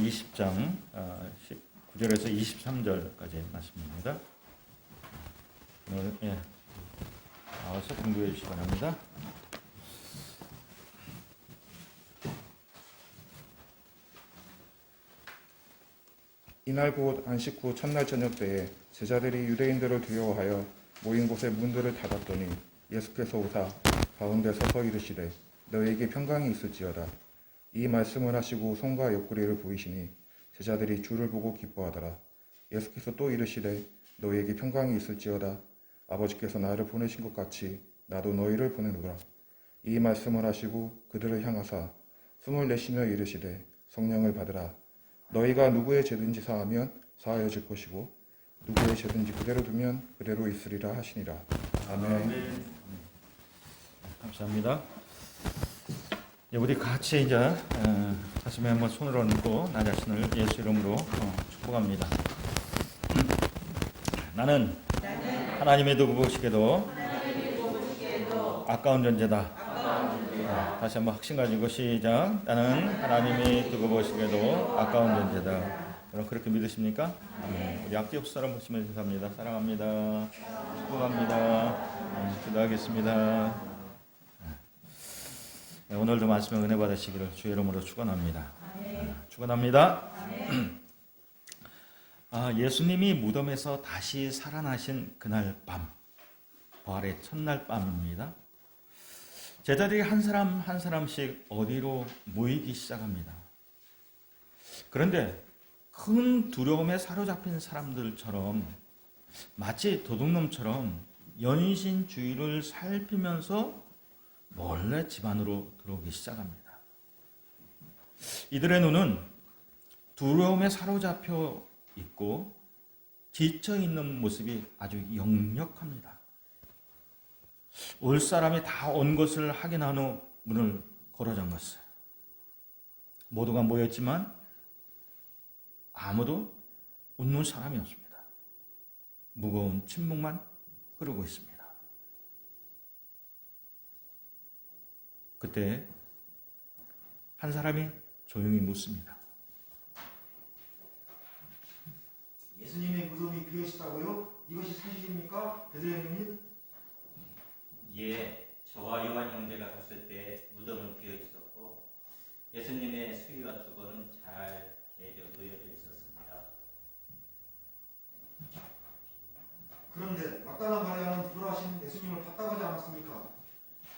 20장 19절에서 23절까지 말씀입니다. 오늘 나와서 공부해 주시기 바랍니다. 이날 곧 안식 후 첫날 저녁 때에 제자들이 유대인들을 두려워하여 모인 곳에 문들을 닫았더니 예수께서 오사 가운데 서서 이르시되 너에게 평강이 있을지어다. 이 말씀을 하시고 손과 옆구리를 보이시니 제자들이 주를 보고 기뻐하더라. 예수께서 또 이르시되 너에게 평강이 있을지어다. 아버지께서 나를 보내신 것 같이 나도 너희를 보내노라. 이 말씀을 하시고 그들을 향하사 숨을 내쉬며 이르시되 성령을 받으라. 너희가 누구의 죄든지 사하면 사하여질 것이고 누구의 죄든지 그대로 두면 그대로 있으리라 하시니라. 아멘. 감사합니다. 우리 같이 이제 가슴에 한번 손을 얹고 나 자신을 예수 이름으로 축복합니다. 나는 하나님의 두고 보시기에도 아까운 존재다. 다시 한번 확신 가지고 시작. 나는 하나님이 두고 보시기에도 아까운 존재다. 여러분 그렇게 믿으십니까? 우리 앞뒤 옆 사람 보시면 감사합니다. 사랑합니다. 축복합니다. 기도하겠습니다. 오늘도 말씀에 은혜 받으시기를 주의 이름으로 축원합니다. 축원합니다. 예수님이 무덤에서 다시 살아나신 그날 밤, 부활의 첫날 밤입니다. 제자들이 한 사람 한 사람씩 어디로 모이기 시작합니다. 그런데 큰 두려움에 사로잡힌 사람들처럼 마치 도둑놈처럼 연신 주위를 살피면서 몰래 집 안으로 들어오기 시작합니다. 이들의 눈은 두려움에 사로잡혀 있고 지쳐 있는 모습이 아주 역력합니다. 올 사람이 다 온 것을 확인한 후 문을 걸어 잠갔어요. 모두가 모였지만 아무도 웃는 사람이 없습니다. 무거운 침묵만 흐르고 있습니다. 그때 한 사람이 조용히 묻습니다. 예수님의 무덤이 비어있다고요? 이것이 사실입니까? 베들레헴님? 예, 저와 요한 형제가 갔을 때 무덤은 비어 있었고 예수님의 수위와 두건은 잘 개져 놓여져 있었습니다. 그런데 막달라 마리아는 부활하신 예수님을 봤다고 하지 않았습니까?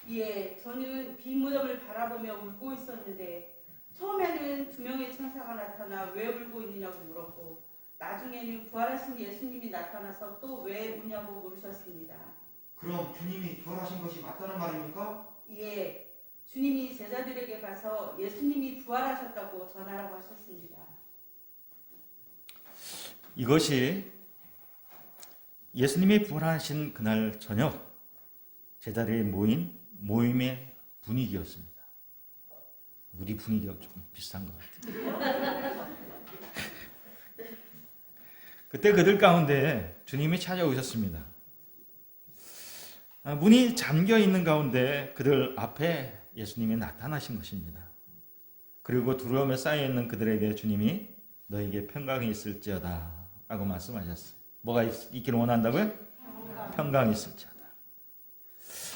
예, 저는 빈 무덤을 바라보며 울고 있었는데 처음에는 두 명의 천사가 나타나 왜 울고 있느냐고 물었고 나중에는 부활하신 예수님이 나타나서 또 왜 우냐고 물으셨습니다. 그럼 주님이 부활하신 것이 맞다는 말입니까? 예, 주님이 제자들에게 가서 예수님이 부활하셨다고 전하라고 하셨습니다. 이것이 예수님이 부활하신 그날 저녁 제자들이 모인 모임의 분위기였습니다. 우리 분위기가 조금 비슷한 것 같아요. 그때 그들 가운데 주님이 찾아오셨습니다. 문이 잠겨 있는 가운데 그들 앞에 예수님이 나타나신 것입니다. 그리고 두려움에 쌓여 있는 그들에게 주님이 너에게 평강이 있을지어다 라고 말씀하셨어요. 뭐가 있기를 원한다고요? 평강이 있을지어다.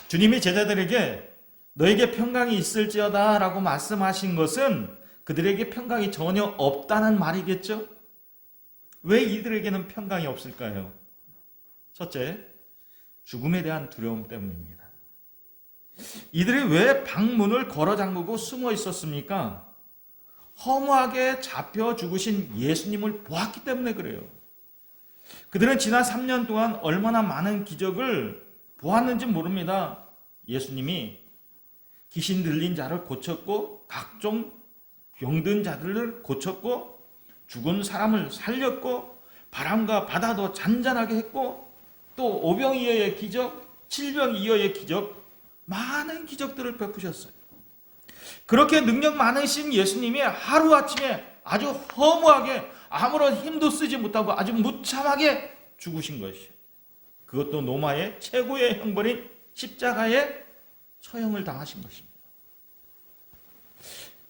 주님이 제자들에게 너에게 평강이 있을지어다 라고 말씀하신 것은 그들에게 평강이 전혀 없다는 말이겠죠? 왜 이들에게는 평강이 없을까요? 첫째, 죽음에 대한 두려움 때문입니다. 이들이 왜 방문을 걸어 잠그고 숨어 있었습니까? 허무하게 잡혀 죽으신 예수님을 보았기 때문에 그래요. 그들은 지난 3년 동안 얼마나 많은 기적을 보았는지 모릅니다. 예수님이 귀신 들린 자를 고쳤고 각종 병든 자들을 고쳤고 죽은 사람을 살렸고 바람과 바다도 잔잔하게 했고 또 오병이어의 기적, 칠병이어의 기적, 많은 기적들을 베푸셨어요. 그렇게 능력 많으신 예수님이 하루아침에 아주 허무하게 아무런 힘도 쓰지 못하고 아주 무참하게 죽으신 것이에요. 그것도 로마의 최고의 형벌인 십자가에 처형을 당하신 것입니다.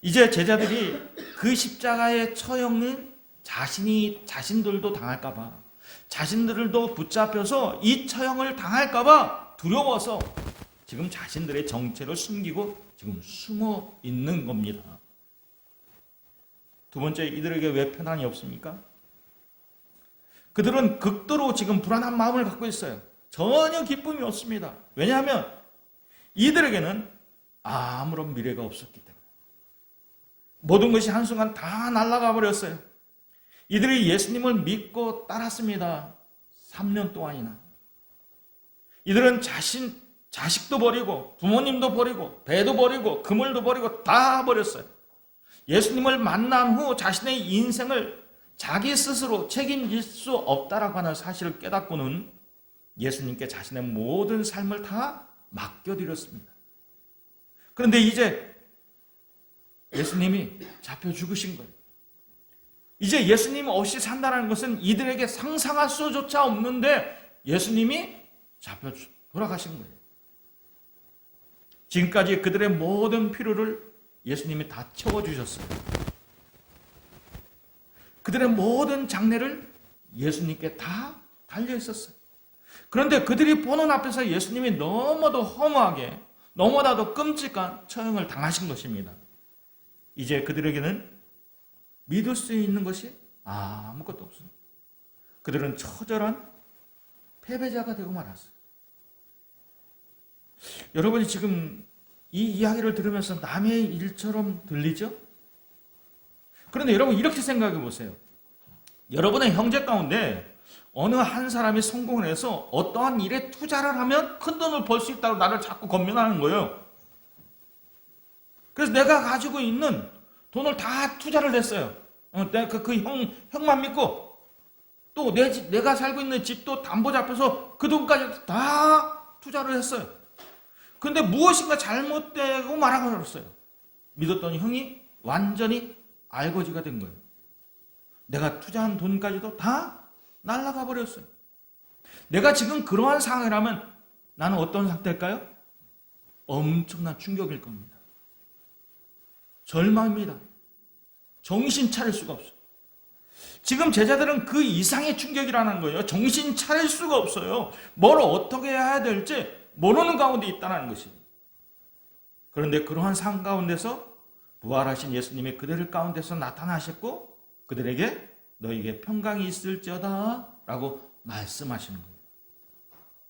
이제 제자들이 그 십자가의 처형은 자신들도 당할까봐, 자신들도 붙잡혀서 이 처형을 당할까봐 두려워서 지금 자신들의 정체를 숨기고 지금 숨어 있는 겁니다. 두 번째, 이들에게 왜 편안이 없습니까? 그들은 극도로 지금 불안한 마음을 갖고 있어요. 전혀 기쁨이 없습니다. 왜냐하면 이들에게는 아무런 미래가 없었기 때문에. 모든 것이 한순간 다 날아가 버렸어요. 이들이 예수님을 믿고 따랐습니다. 3년 동안이나. 이들은 자식도 버리고 부모님도 버리고 배도 버리고 그물도 버리고 다 버렸어요. 예수님을 만난 후 자신의 인생을 자기 스스로 책임질 수 없다라고 하는 사실을 깨닫고는 예수님께 자신의 모든 삶을 다 맡겨드렸습니다. 그런데 이제 예수님이 잡혀 죽으신 거예요. 이제 예수님 없이 산다는 것은 이들에게 상상할 수조차 없는데 예수님이 잡혀 돌아가신 거예요. 지금까지 그들의 모든 필요를 예수님이 다 채워주셨어요. 그들의 모든 장래를 예수님께 다 달려있었어요. 그런데 그들이 보는 앞에서 예수님이 너무도 허무하게, 너무나도 끔찍한 처형을 당하신 것입니다. 이제 그들에게는 믿을 수 있는 것이 아무것도 없어요. 그들은 처절한 패배자가 되고 말았어요. 여러분이 지금 이 이야기를 들으면서 남의 일처럼 들리죠? 그런데 여러분 이렇게 생각해 보세요. 여러분의 형제 가운데 어느 한 사람이 성공을 해서 어떠한 일에 투자를 하면 큰 돈을 벌 수 있다고 나를 자꾸 권면하는 거예요. 그래서 내가 가지고 있는 돈을 다 투자를 했어요. 그 형만 믿고 또 내가 살고 있는 집도 담보 잡혀서 그 돈까지 다 투자를 했어요. 그런데 무엇인가 잘못되고 말하고 그랬어요. 믿었던 형이 완전히 알거지가 된 거예요. 내가 투자한 돈까지도 다 날아가 버렸어요. 내가 지금 그러한 상황이라면 나는 어떤 상태일까요? 엄청난 충격일 겁니다. 절망입니다. 정신 차릴 수가 없어요. 지금 제자들은 그 이상의 충격이라는 거예요. 정신 차릴 수가 없어요. 뭘 어떻게 해야 될지 모르는 가운데 있다는 것입니다. 그런데 그러한 상황 가운데서 부활하신 예수님이 그들 가운데서 나타나셨고 그들에게 너에게 평강이 있을지어다 라고 말씀하시는 거예요.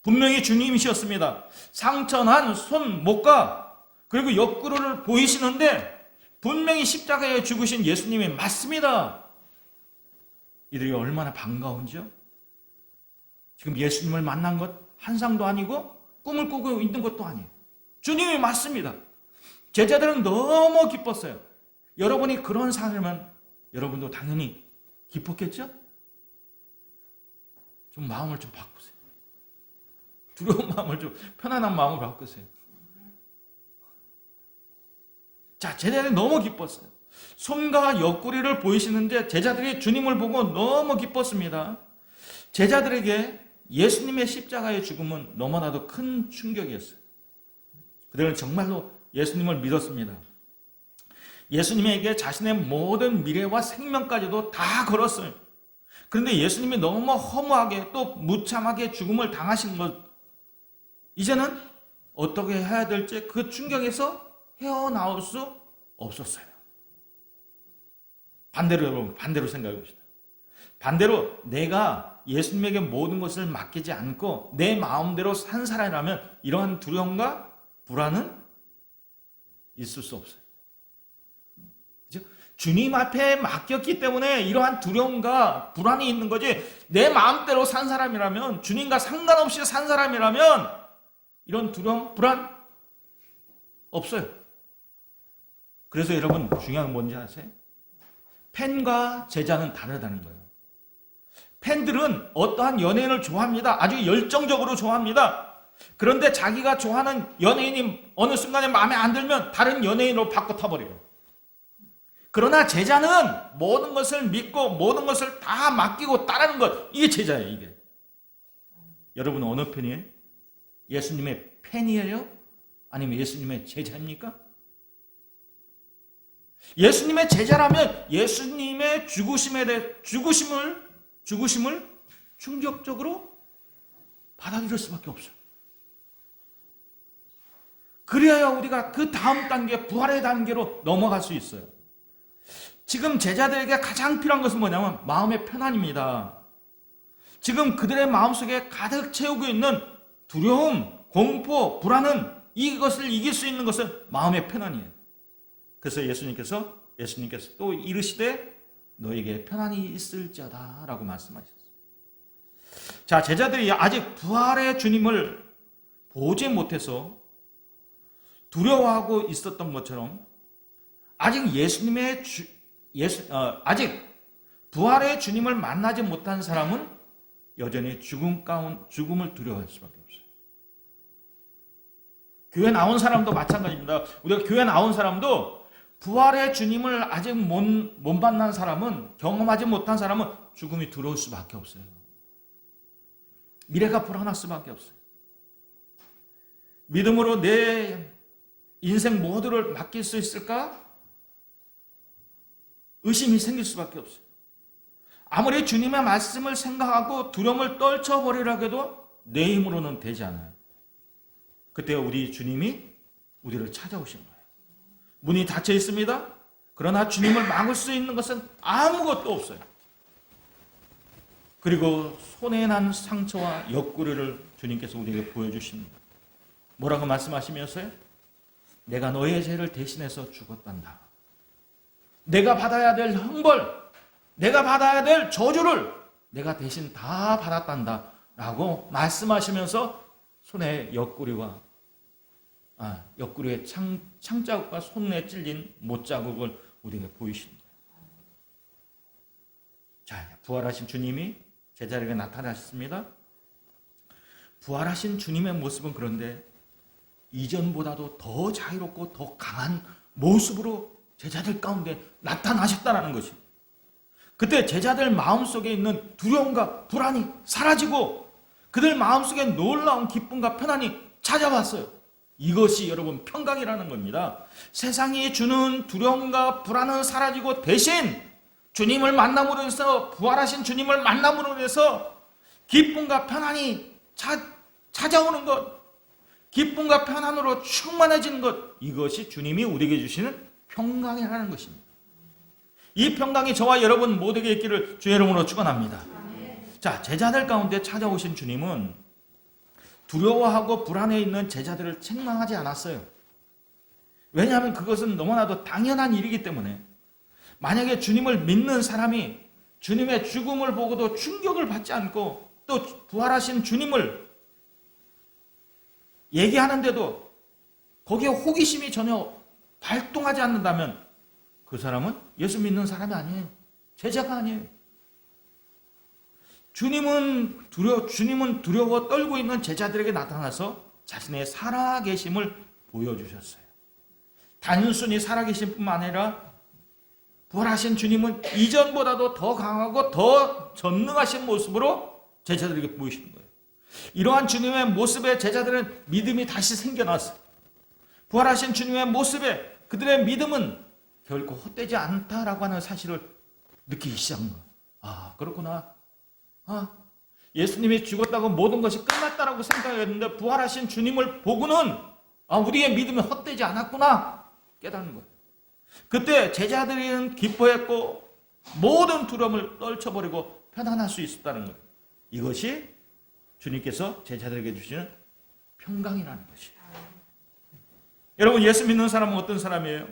분명히 주님이셨습니다. 상처난 손, 목과 그리고 옆구리를 보이시는데 분명히 십자가에 죽으신 예수님이 맞습니다. 이들이 얼마나 반가운지요. 지금 예수님을 만난 것 한상도 아니고 꿈을 꾸고 있는 것도 아니에요. 주님이 맞습니다. 제자들은 너무 기뻤어요. 여러분이 그런 상황이면 여러분도 당연히 기뻤겠죠? 좀 마음을 좀 바꾸세요. 두려운 마음을 좀 편안한 마음을 바꾸세요. 자, 제자들이 너무 기뻤어요. 손과 옆구리를 보이시는데 제자들이 주님을 보고 너무 기뻤습니다. 제자들에게 예수님의 십자가의 죽음은 너무나도 큰 충격이었어요. 그들은 정말로 예수님을 믿었습니다. 예수님에게 자신의 모든 미래와 생명까지도 다 걸었어요. 그런데 예수님이 너무 허무하게 또 무참하게 죽음을 당하신 것, 이제는 어떻게 해야 될지 그 충격에서 헤어나올 수 없었어요. 반대로 여러분, 반대로 생각해 봅시다. 반대로 내가 예수님에게 모든 것을 맡기지 않고 내 마음대로 산 사람이라면 이러한 두려움과 불안은 있을 수 없어요. 그렇죠? 주님 앞에 맡겼기 때문에 이러한 두려움과 불안이 있는 거지, 내 마음대로 산 사람이라면, 주님과 상관없이 산 사람이라면 이런 두려움, 불안 없어요. 그래서 여러분 중요한 건 뭔지 아세요? 팬과 제자는 다르다는 거예요. 팬들은 어떠한 연예인을 좋아합니다. 아주 열정적으로 좋아합니다. 그런데 자기가 좋아하는 연예인이 어느 순간에 마음에 안 들면 다른 연예인으로 바꿔 타버려요. 그러나 제자는 모든 것을 믿고 모든 것을 다 맡기고 따르는 것, 이게 제자예요. 이게. 여러분은 어느 편이에요? 예수님의 팬이에요? 아니면 예수님의 제자입니까? 예수님의 제자라면 예수님의 죽으심을 충격적으로 받아들일 수밖에 없어요. 그래야 우리가 그 다음 단계, 부활의 단계로 넘어갈 수 있어요. 지금 제자들에게 가장 필요한 것은 뭐냐면 마음의 편안입니다. 지금 그들의 마음속에 가득 채우고 있는 두려움, 공포, 불안은 이것을 이길 수 있는 것은 마음의 편안이에요. 그래서 예수님께서 또 이르시되 너에게 편안이 있을지어다 라고 말씀하셨어요. 자, 제자들이 아직 부활의 주님을 보지 못해서 두려워하고 있었던 것처럼 아직 아직 부활의 주님을 만나지 못한 사람은 여전히 죽음을 두려워할 수밖에 없어요. 교회 나온 사람도 마찬가지입니다. 우리가 교회 나온 사람도 부활의 주님을 아직 못 만난 사람은, 경험하지 못한 사람은 죽음이 두려울 수밖에 없어요. 미래가 불안할 수밖에 없어요. 믿음으로 내 인생 모두를 맡길 수 있을까? 의심이 생길 수밖에 없어요. 아무리 주님의 말씀을 생각하고 두려움을 떨쳐버리려고 해도 내 힘으로는 되지 않아요. 그때 우리 주님이 우리를 찾아오신 거예요. 문이 닫혀 있습니다. 그러나 주님을 막을 수 있는 것은 아무것도 없어요. 그리고 손에 난 상처와 옆구리를 주님께서 우리에게 보여주십니다. 뭐라고 말씀하시면서요? 내가 너의 죄를 대신해서 죽었단다. 내가 받아야 될 형벌, 내가 받아야 될 저주를 내가 대신 다 받았단다 라고 말씀하시면서 손에 옆구리에 창자국과 손에 찔린 못자국을 우리에게 보이십니다. 자, 부활하신 주님이 제자에게 나타나셨습니다. 부활하신 주님의 모습은 그런데 이전보다도 더 자유롭고 더 강한 모습으로 제자들 가운데 나타나셨다는 것입니다. 그때 제자들 마음속에 있는 두려움과 불안이 사라지고 그들 마음속에 놀라운 기쁨과 편안이 찾아왔어요. 이것이 여러분 평강이라는 겁니다. 세상이 주는 두려움과 불안은 사라지고 대신 주님을 만남으로 해서, 부활하신 주님을 만남으로 해서 기쁨과 편안이 찾아오는 것, 기쁨과 편안으로 충만해지는 것, 이것이 주님이 우리에게 주시는 평강이라는 것입니다. 이 평강이 저와 여러분 모두에게 있기를 주의 이름으로 축원합니다. 자, 제자들 가운데 찾아오신 주님은 두려워하고 불안해 있는 제자들을 책망하지 않았어요. 왜냐하면 그것은 너무나도 당연한 일이기 때문에. 만약에 주님을 믿는 사람이 주님의 죽음을 보고도 충격을 받지 않고 또 부활하신 주님을 얘기하는데도 거기에 호기심이 전혀 발동하지 않는다면 그 사람은 예수 믿는 사람이 아니에요. 제자가 아니에요. 주님은 두려워 떨고 있는 제자들에게 나타나서 자신의 살아계심을 보여주셨어요. 단순히 살아계신 뿐만 아니라 부활하신 주님은 이전보다도 더 강하고 더 전능하신 모습으로 제자들에게 보이시는 거예요. 이러한 주님의 모습에 제자들은 믿음이 다시 생겨났어요. 부활하신 주님의 모습에 그들의 믿음은 결코 헛되지 않다라고 하는 사실을 느끼기 시작한 거예요. 아, 그렇구나. 예수님이 죽었다고 모든 것이 끝났다라고 생각했는데 부활하신 주님을 보고는 우리의 믿음이 헛되지 않았구나 깨닫는 거예요. 그때 제자들은 기뻐했고 모든 두려움을 떨쳐버리고 편안할 수 있었다는 거예요. 이것이 주님께서 제자들에게 주시는 평강이라는 것이에요. 여러분, 예수 믿는 사람은 어떤 사람이에요?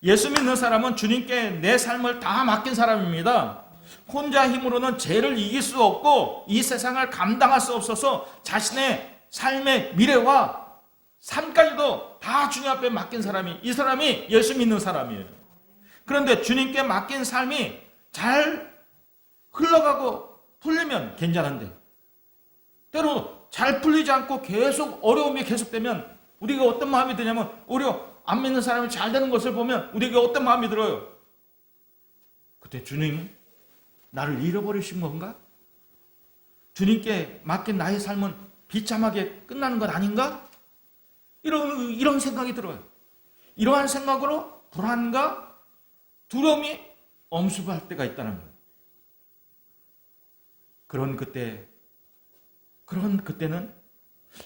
예수 믿는 사람은 주님께 내 삶을 다 맡긴 사람입니다. 혼자 힘으로는 죄를 이길 수 없고 이 세상을 감당할 수 없어서 자신의 삶의 미래와 삶까지도 다 주님 앞에 맡긴 사람이, 이 사람이 예수 믿는 사람이에요. 그런데 주님께 맡긴 삶이 잘 흘러가고 풀리면 괜찮은데 때로 잘 풀리지 않고 계속 어려움이 계속되면 우리가 어떤 마음이 드냐면 오히려 안 믿는 사람이 잘 되는 것을 보면 우리에게 어떤 마음이 들어요? 그때 주님, 나를 잃어버리신 건가? 주님께 맡긴 나의 삶은 비참하게 끝나는 것 아닌가? 이런 생각이 들어요. 이러한 생각으로 불안과 두려움이 엄습할 때가 있다는 거예요. 그런 그때는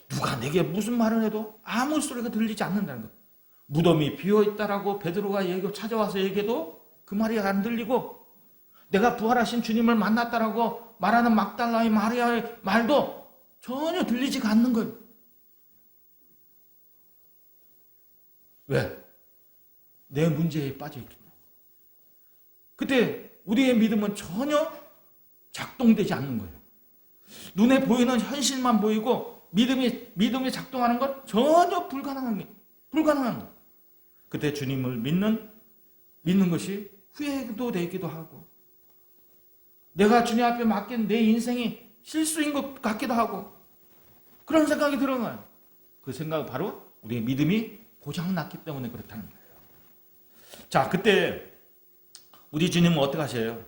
누가 내게 무슨 말을 해도 아무 소리가 들리지 않는다는 거예요. 무덤이 비어있다라고 베드로가 찾아와서 얘기해도 그 말이 안 들리고, 내가 부활하신 주님을 만났다라고 말하는 막달라의 마리아의 말도 전혀 들리지가 않는 거예요. 왜? 내 문제에 빠져있기 때문에. 그때 우리의 믿음은 전혀 작동되지 않는 거예요. 눈에 보이는 현실만 보이고 믿음이 작동하는 건 전혀 불가능한 거예요. 그때 주님을 믿는 것이 후회도 되기도 하고, 내가 주님 앞에 맡긴 내 인생이 실수인 것 같기도 하고, 그런 생각이 들어요. 그 생각은 바로 우리의 믿음이 고장났기 때문에 그렇다는 거예요. 자, 그때 우리 주님은 어떻게 하셔요?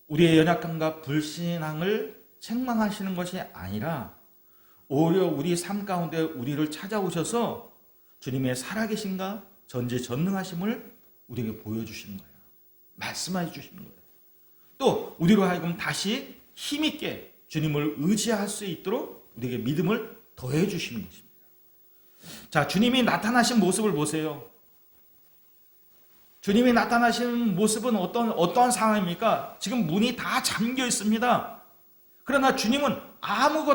우리의 연약함과 불신앙을 책망하시는 것이 아니라 오히려 우리 삶 가운데 우리를 찾아오셔서 주님의 살아계신가 전지전능하심을 우리에게 보여주시는 거예요. 말씀해 주시는 거예요. 또 우리로 하여금 다시 힘있게 주님을 의지할 수 있도록 우리에게 믿음을 더해 주시는 것입니다. 자, 주님이 나타나신 모습을 보세요. 주님이 나타나신 모습은 어떤 상황입니까? 지금 문이 다 잠겨 있습니다. 그러나 주님은 아무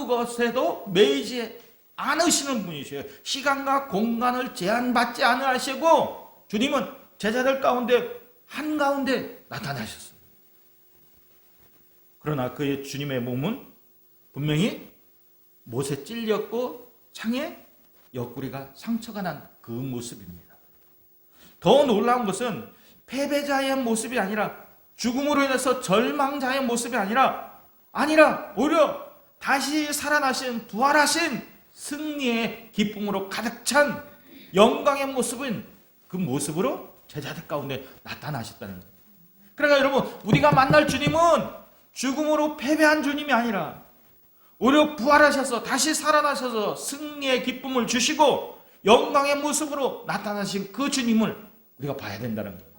것에도 매이지 않으시는 분이세요. 시간과 공간을 제한받지 않으시고 주님은 제자들 가운데 한가운데 나타나셨어요. 그러나 그의 주님의 몸은 분명히 못에 찔렸고 창에 옆구리가 상처가 난 그 모습입니다. 더 놀라운 것은 패배자의 모습이 아니라, 죽음으로 인해서 절망자의 모습이 아니라 오히려 다시 살아나신 부활하신 승리의 기쁨으로 가득 찬 영광의 모습은 그 모습으로 제자들 가운데 나타나셨다는 거예요. 그러니까 여러분, 우리가 만날 주님은 죽음으로 패배한 주님이 아니라 오히려 부활하셔서 다시 살아나셔서 승리의 기쁨을 주시고 영광의 모습으로 나타나신 그 주님을 우리가 봐야 된다는 거예요.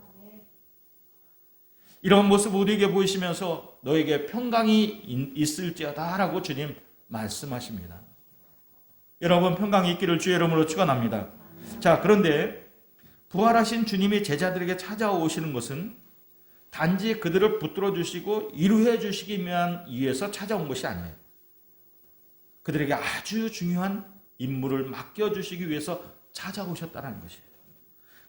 이런 모습을 우리에게 보이시면서 너에게 평강이 있을지어다 라고 주님 말씀하십니다. 여러분, 평강이 있기를 주의 이름으로 축원합니다. 자, 그런데 부활하신 주님이 제자들에게 찾아오시는 것은 단지 그들을 붙들어 주시고 이루해 주시기 위해서 찾아온 것이 아니에요. 그들에게 아주 중요한 임무를 맡겨주시기 위해서 찾아오셨다는 것이에요.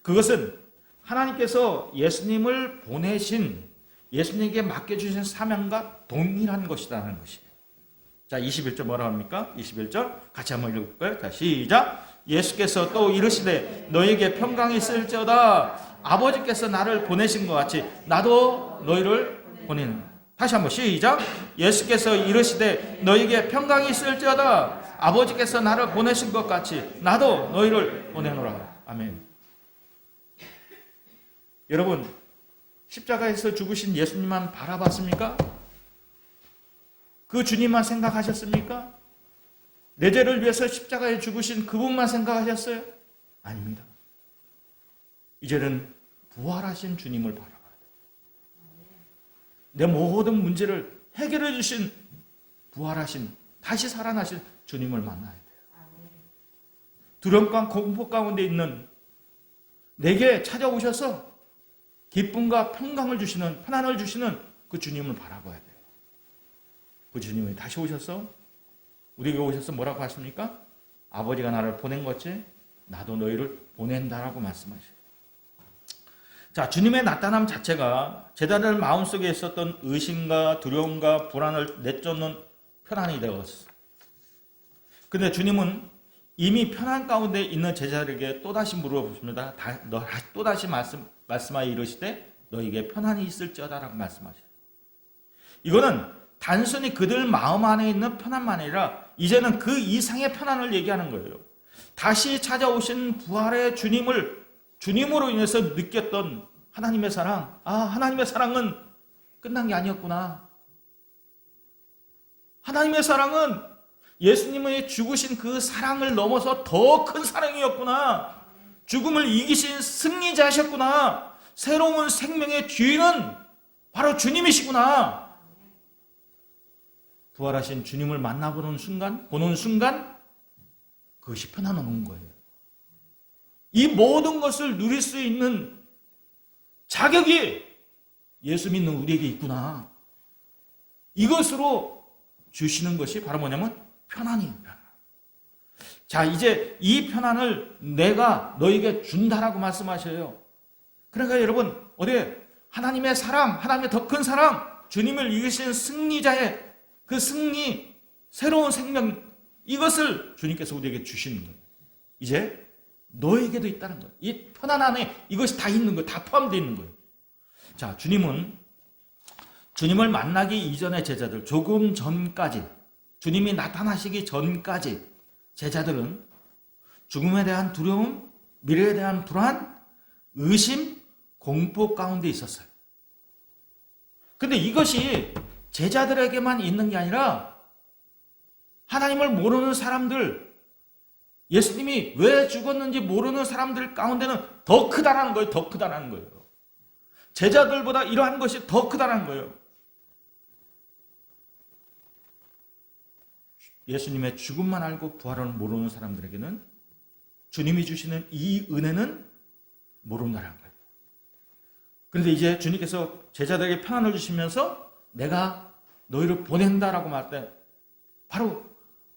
그것은 하나님께서 예수님을 보내신, 예수님에게 맡겨주신 사명과 동일한 것이라는 것이에요. 자, 21절 뭐라 합니까? 21절 같이 한번 읽을까요? 자, 시작. 예수께서 또 이르시되 너에게 평강이 있을지어다. 아버지께서 나를 보내신 것 같이 나도 너희를 보내는. 다시 한번 시작. 예수께서 이르시되 너에게 평강이 있을지어다. 아버지께서 나를 보내신 것 같이 나도 너희를 보내노라. 아멘. 여러분, 십자가에서 죽으신 예수님만 바라봤습니까? 그 주님만 생각하셨습니까? 내 죄를 위해서 십자가에 죽으신 그분만 생각하셨어요? 아닙니다. 이제는 부활하신 주님을 바라봐야 돼요. 내 모든 문제를 해결해 주신 부활하신, 다시 살아나신 주님을 만나야 돼요. 두려움과 공포 가운데 있는 내게 찾아오셔서 기쁨과 평강을 주시는, 편안을 주시는 그 주님을 바라봐야 돼요. 그 주님이 다시 오셔서 우리에게 오셔서 뭐라고 하십니까? 아버지가 나를 보낸 것이 나도 너희를 보낸다라고 말씀하셔요. 자, 주님의 나타남 자체가 제자들 마음속에 있었던 의심과 두려움과 불안을 내쫓는 편안이 되었어요. 그런데 주님은 이미 편안 가운데 있는 제자들에게 또다시 물어보십니다. 또다시 말씀하여 이르시되 너에게 편안이 있을지어다라고 말씀하셔요. 이거는 단순히 그들 마음 안에 있는 편안만 아니라 이제는 그 이상의 편안을 얘기하는 거예요. 다시 찾아오신 부활의 주님으로 인해서 느꼈던 하나님의 사랑, 하나님의 사랑은 끝난 게 아니었구나. 하나님의 사랑은 예수님의 죽으신 그 사랑을 넘어서 더 큰 사랑이었구나. 죽음을 이기신 승리자셨구나. 새로운 생명의 주인은 바로 주님이시구나. 부활하신 주님을 만나보는 순간, 보는 순간 그것이 편안한 온 거예요. 이 모든 것을 누릴 수 있는 자격이 예수 믿는 우리에게 있구나. 이것으로 주시는 것이 바로 뭐냐면 편안이에요. 편안. 자, 이제 이 편안을 내가 너에게 준다라고 말씀하셔요. 그러니까 여러분, 어디 하나님의 사랑, 하나님의 더 큰 사랑, 주님을 이기신 승리자의 그 승리, 새로운 생명, 이것을 주님께서 우리에게 주시는 거예요. 이제 너에게도 있다는 거예요. 이 편안 안에 이것이 다 있는 거예요. 다 포함되어 있는 거예요. 자, 주님은 주님을 만나기 이전의 제자들, 조금 전까지, 주님이 나타나시기 전까지 제자들은 죽음에 대한 두려움, 미래에 대한 불안, 의심, 공포 가운데 있었어요. 근데 이것이 제자들에게만 있는 게 아니라 하나님을 모르는 사람들, 예수님이 왜 죽었는지 모르는 사람들 가운데는 더 크다라는 거예요. 더 크다라는 거예요. 제자들보다 이러한 것이 더 크다라는 거예요. 예수님의 죽음만 알고 부활을 모르는 사람들에게는 주님이 주시는 이 은혜는 모른다는 거예요. 그런데 이제 주님께서 제자들에게 평안을 주시면서 내가 너희를 보낸다라고 말할 때 바로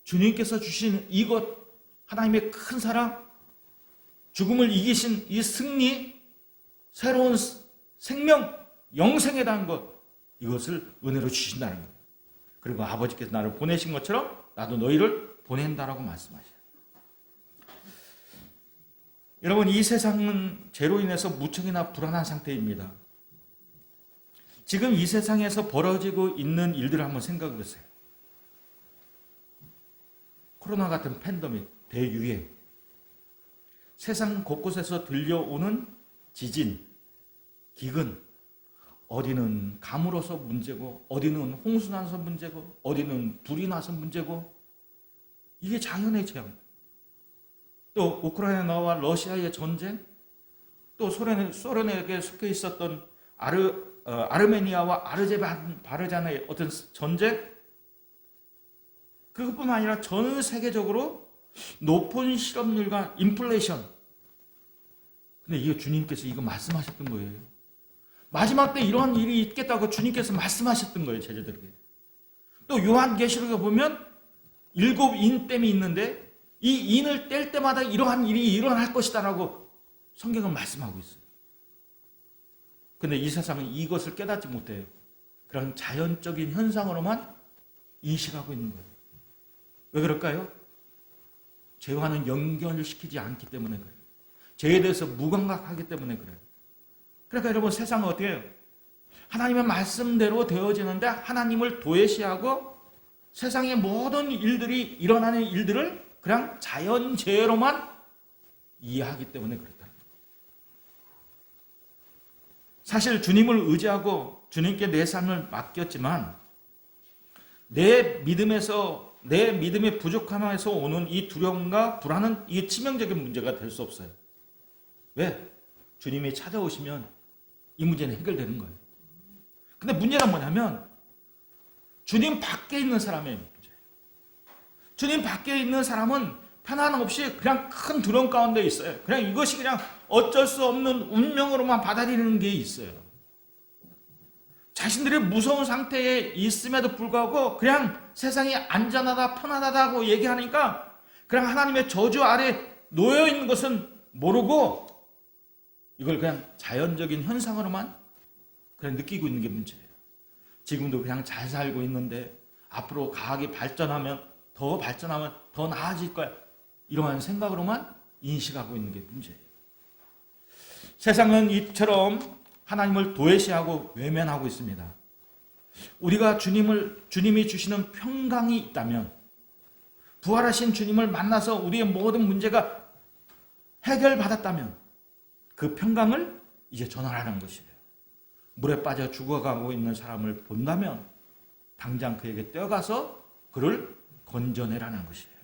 주님께서 주신 이것, 하나님의 큰 사랑, 죽음을 이기신 이 승리, 새로운 생명, 영생에 대한 것, 이것을 은혜로 주신다는 거예요. 그리고 아버지께서 나를 보내신 것처럼 나도 너희를 보낸다라고 말씀하셔요. 여러분, 이 세상은 죄로 인해서 무척이나 불안한 상태입니다. 지금 이 세상에서 벌어지고 있는 일들을 한번 생각해 보세요. 코로나 같은 팬데믹, 대유행, 세상 곳곳에서 들려오는 지진, 기근, 어디는 가물어서 문제고, 어디는 홍수 나서 문제고, 어디는 불이 나서 문제고, 이게 자연의 재앙. 또 우크라이나와 러시아의 전쟁, 또 소련에게 속해 있었던 아르메니아와 아르제바르잔의 어떤 전쟁, 그것뿐만 아니라 전 세계적으로 높은 실업률과 인플레이션. 근데 이게 주님께서 이거 말씀하셨던 거예요. 마지막 때 이러한 일이 있겠다고 주님께서 말씀하셨던 거예요, 제자들에게. 또 요한계시록에 보면 7인댐이 있는데 이 인을 뗄 때마다 이러한 일이 일어날 것이다라고 성경은 말씀하고 있어요. 근데 이 세상은 이것을 깨닫지 못해요. 그런 자연적인 현상으로만 인식하고 있는 거예요. 왜 그럴까요? 죄와는 연결시키지 않기 때문에 그래요. 죄에 대해서 무감각하기 때문에 그래요. 그러니까 여러분, 세상은 어떻게 해요? 하나님의 말씀대로 되어지는데 하나님을 도외시하고 세상의 모든 일들이 일어나는 일들을 그냥 자연재해로만 이해하기 때문에 그렇다. 사실 주님을 의지하고 주님께 내 삶을 맡겼지만 내 믿음의 부족함에서 오는 이 두려움과 불안은 이게 치명적인 문제가 될 수 없어요. 왜? 주님이 찾아오시면 이 문제는 해결되는 거예요. 근데 문제는 뭐냐면 주님 밖에 있는 사람의 문제. 주님 밖에 있는 사람은 편안 없이 그냥 큰 두려움 가운데 있어요. 그냥 이것이 그냥 어쩔 수 없는 운명으로만 받아들이는 게 있어요. 자신들이 무서운 상태에 있음에도 불구하고 그냥 세상이 안전하다, 편안하다고 얘기하니까 그냥 하나님의 저주 아래 놓여 있는 것은 모르고 이걸 그냥 자연적인 현상으로만 그냥 느끼고 있는 게 문제예요. 지금도 그냥 잘 살고 있는데 앞으로 과학이 발전하면 더 나아질 거야. 이러한 생각으로만 인식하고 있는 게 문제예요. 세상은 이처럼 하나님을 도외시하고 외면하고 있습니다. 우리가 주님이 주시는 평강이 있다면, 부활하신 주님을 만나서 우리의 모든 문제가 해결받았다면 그 평강을 이제 전하라는 것이에요. 물에 빠져 죽어가고 있는 사람을 본다면 당장 그에게 뛰어가서 그를 건져내라는 것이에요.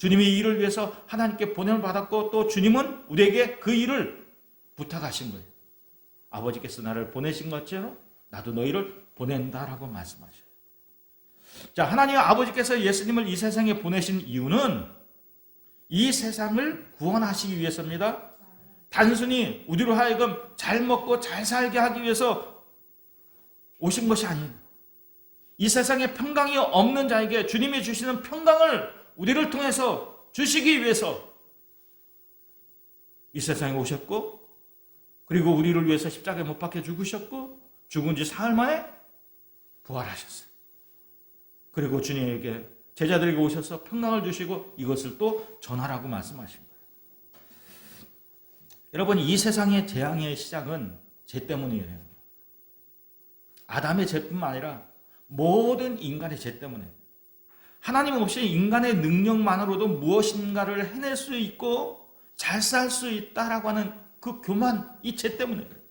주님이 이 일을 위해서 하나님께 보냄을 받았고 또 주님은 우리에게 그 일을 부탁하신 거예요. 아버지께서 나를 보내신 것처럼 나도 너희를 보낸다라고 말씀하셔요. 자, 하나님 아버지께서 예수님을 이 세상에 보내신 이유는 이 세상을 구원하시기 위해서입니다. 단순히 우리로 하여금 잘 먹고 잘 살게 하기 위해서 오신 것이 아니에요. 이 세상에 평강이 없는 자에게 주님이 주시는 평강을 우리를 통해서 주시기 위해서 이 세상에 오셨고, 그리고 우리를 위해서 십자가에 못 박혀 죽으셨고, 죽은 지 사흘 만에 부활하셨어요. 그리고 주님에게 제자들에게 오셔서 평강을 주시고 이것을 또 전하라고 말씀하신 거예요. 여러분, 이 세상의 재앙의 시작은 죄 때문이에요. 아담의 죄뿐만 아니라 모든 인간의 죄 때문에. 하나님 없이 인간의 능력만으로도 무엇인가를 해낼 수 있고 잘 살 수 있다라고 하는 그 교만, 이 죄 때문에 그래요.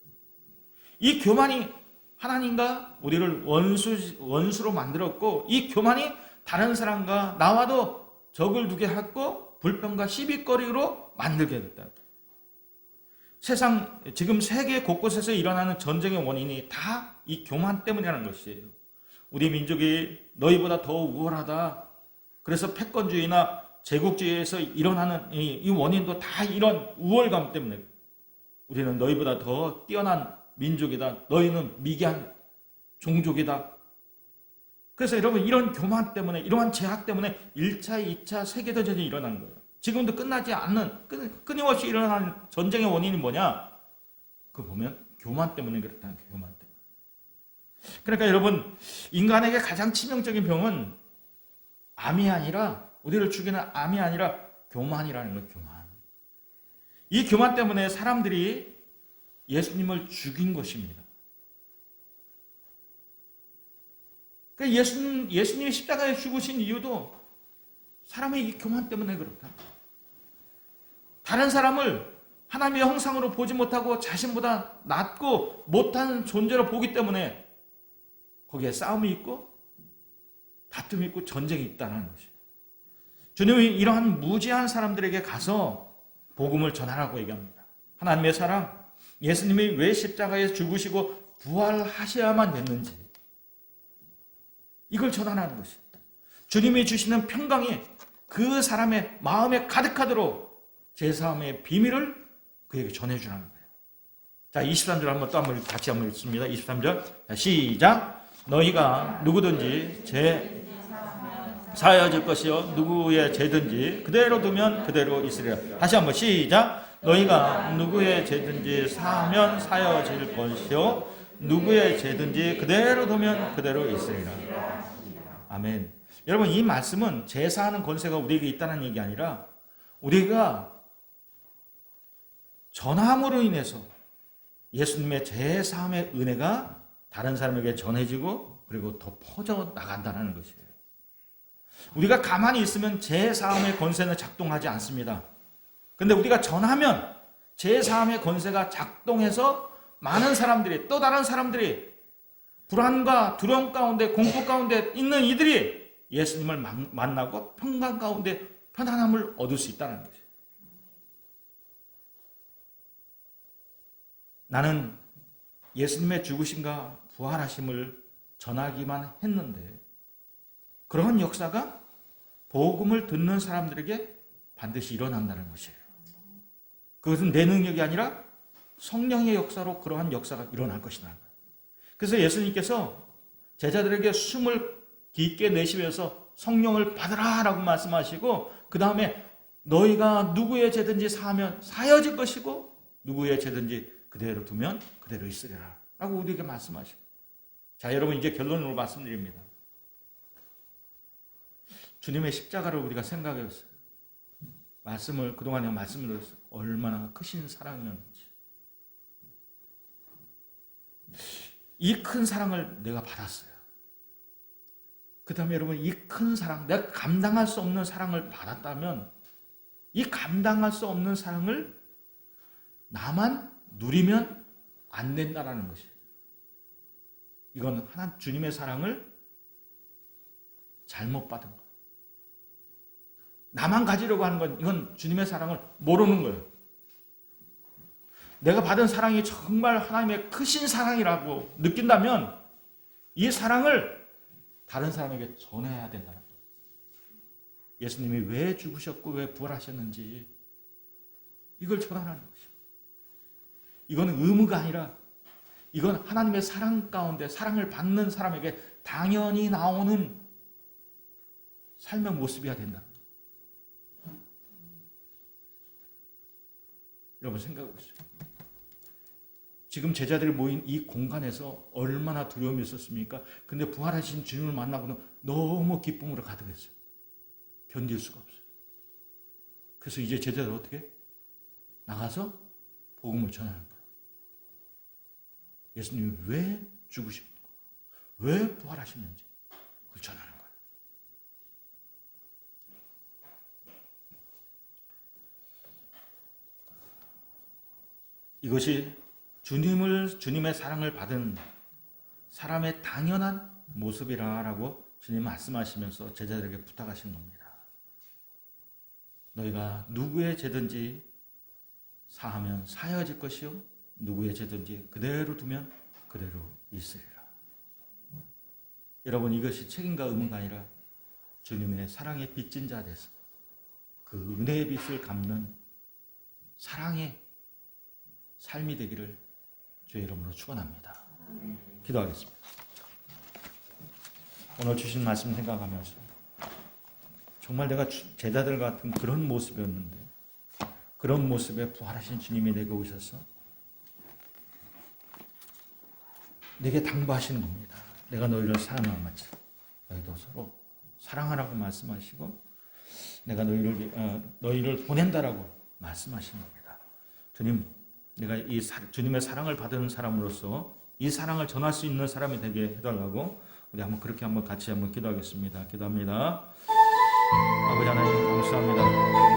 이 교만이 하나님과 우리를 원수로 만들었고, 이 교만이 다른 사람과 나와도 적을 두게 하고 불평과 시비거리로 만들게 됐다. 세상 지금 세계 곳곳에서 일어나는 전쟁의 원인이 다 이 교만 때문이라는 것이에요. 우리 민족이 너희보다 더 우월하다. 그래서 패권주의나 제국주의에서 일어나는 이 원인도 다 이런 우월감 때문에, 우리는 너희보다 더 뛰어난 민족이다. 너희는 미개한 종족이다. 그래서 여러분, 이런 교만 때문에, 이러한 제약 때문에 1차, 2차 세계대전이 일어나는 거예요. 지금도 끝나지 않는, 끊임없이 일어나는 전쟁의 원인이 뭐냐? 그거 보면 교만 때문에 그렇다는 거예요. 교만 때문에. 그러니까 여러분, 인간에게 가장 치명적인 병은 암이 아니라, 우리를 죽이는 암이 아니라 교만이라는 거예요. 교만. 이 교만 때문에 사람들이 예수님을 죽인 것입니다. 그러니까 예수님이 십자가에 죽으신 이유도 사람의 이 교만 때문에 그렇다. 다른 사람을 하나님의 형상으로 보지 못하고 자신보다 낮고 못한 존재로 보기 때문에 거기에 싸움이 있고 다툼이 있고 전쟁이 있다는 것이에요. 주님이 이러한 무지한 사람들에게 가서 복음을 전하라고 얘기합니다. 하나님의 사랑, 예수님이 왜 십자가에 죽으시고 부활하셔야만 됐는지, 이걸 전하라는 것입니다. 주님이 주시는 평강이 그 사람의 마음에 가득하도록 제사함의 비밀을 그에게 전해주라는 거예요. 자, 23절 한번 같이 한번 읽습니다. 23절. 자, 시작. 너희가 누구든지 죄 사하여질 것이요 누구의 죄든지 그대로 두면 그대로 있으리라. 다시 한번 시작. 너희가 누구의 죄든지 사하면 사하여질 것이요 누구의 죄든지 그대로 두면 그대로 있으리라. 아멘. 여러분, 이 말씀은 제사하는 권세가 우리에게 있다는 얘기 아니라 우리가 전함으로 인해서 예수님의 제사함의 은혜가 다른 사람에게 전해지고 그리고 더 퍼져 나간다는 것이에요. 우리가 가만히 있으면 제사함의 권세는 작동하지 않습니다. 그런데 우리가 전하면 제사함의 권세가 작동해서 많은 사람들이, 또 다른 사람들이 불안과 두려움 가운데, 공포 가운데 있는 이들이 예수님을 만나고 평강 가운데 편안함을 얻을 수 있다는 것이에요. 나는 예수님의 죽으심과 부활하심을 전하기만 했는데 그러한 역사가 복음을 듣는 사람들에게 반드시 일어난다는 것이에요. 그것은 내 능력이 아니라 성령의 역사로 그러한 역사가 일어날 것이다. 그래서 예수님께서 제자들에게 숨을 깊게 내쉬면서 성령을 받으라라고 말씀하시고, 그 다음에 너희가 누구의 죄든지 사하면 사여질 것이고 누구의 죄든지 그대로 두면 그대로 있으리라 라고 우리에게 말씀하시고. 자, 여러분, 이제 결론으로 말씀드립니다. 주님의 십자가를 우리가 생각해봤어요. 말씀을, 그동안에 말씀을 들었어요. 얼마나 크신 사랑이었는지. 이 큰 사랑을 내가 받았어요. 그 다음에 여러분, 이 큰 사랑, 내가 감당할 수 없는 사랑을 받았다면 이 감당할 수 없는 사랑을 나만 누리면 안 된다라는 것이에요. 이건 하나님 주님의 사랑을 잘못 받은 것. 나만 가지려고 하는 건 이건 주님의 사랑을 모르는 거예요. 내가 받은 사랑이 정말 하나님의 크신 사랑이라고 느낀다면 이 사랑을 다른 사람에게 전해야 된다는 거예요. 예수님이 왜 죽으셨고 왜 부활하셨는지 이걸 전하는 것이죠. 이거는 의무가 아니라 이건 하나님의 사랑 가운데 사랑을 받는 사람에게 당연히 나오는 삶의 모습이어야 된다. 여러분 생각해 보세요. 지금 제자들이 모인 이 공간에서 얼마나 두려움이 있었습니까? 근데 부활하신 주님을 만나고는 너무 기쁨으로 가득했어요. 견딜 수가 없어요. 그래서 이제 제자들 어떻게? 나가서 복음을 전하는 거예요. 예수님이 왜 죽으셨고 왜 부활하셨는지 그걸 전하는 거예요. 이것이 주님의 사랑을 받은 사람의 당연한 모습이라고 주님 말씀하시면서 제자들에게 부탁하신 겁니다. 너희가 누구의 죄든지 사하면 사여질 것이요 누구의 죄든지 그대로 두면 그대로 있으리라. 여러분 이것이 책임과 의무가 아니라 주님의 사랑에 빚진 자 돼서 그 은혜의 빚을 갚는 사랑의 삶이 되기를 주의 이름으로 축원합니다. 기도하겠습니다. 오늘 주신 말씀 생각하면서 정말 내가 제자들 같은 그런 모습이었는데 그런 모습에 부활하신 주님이 내게 오셔서 내게 당부하시는 겁니다. 내가 너희를 사랑한 것처럼 너희도 서로 사랑하라고 말씀하시고 내가 너희를 보낸다라고 말씀하시는 겁니다. 주님, 내가 이 주님의 사랑을 받은 사람으로서 이 사랑을 전할 수 있는 사람이 되게 해달라고 우리 그렇게 같이 기도하겠습니다. 기도합니다. 아버지 하나님 감사합니다.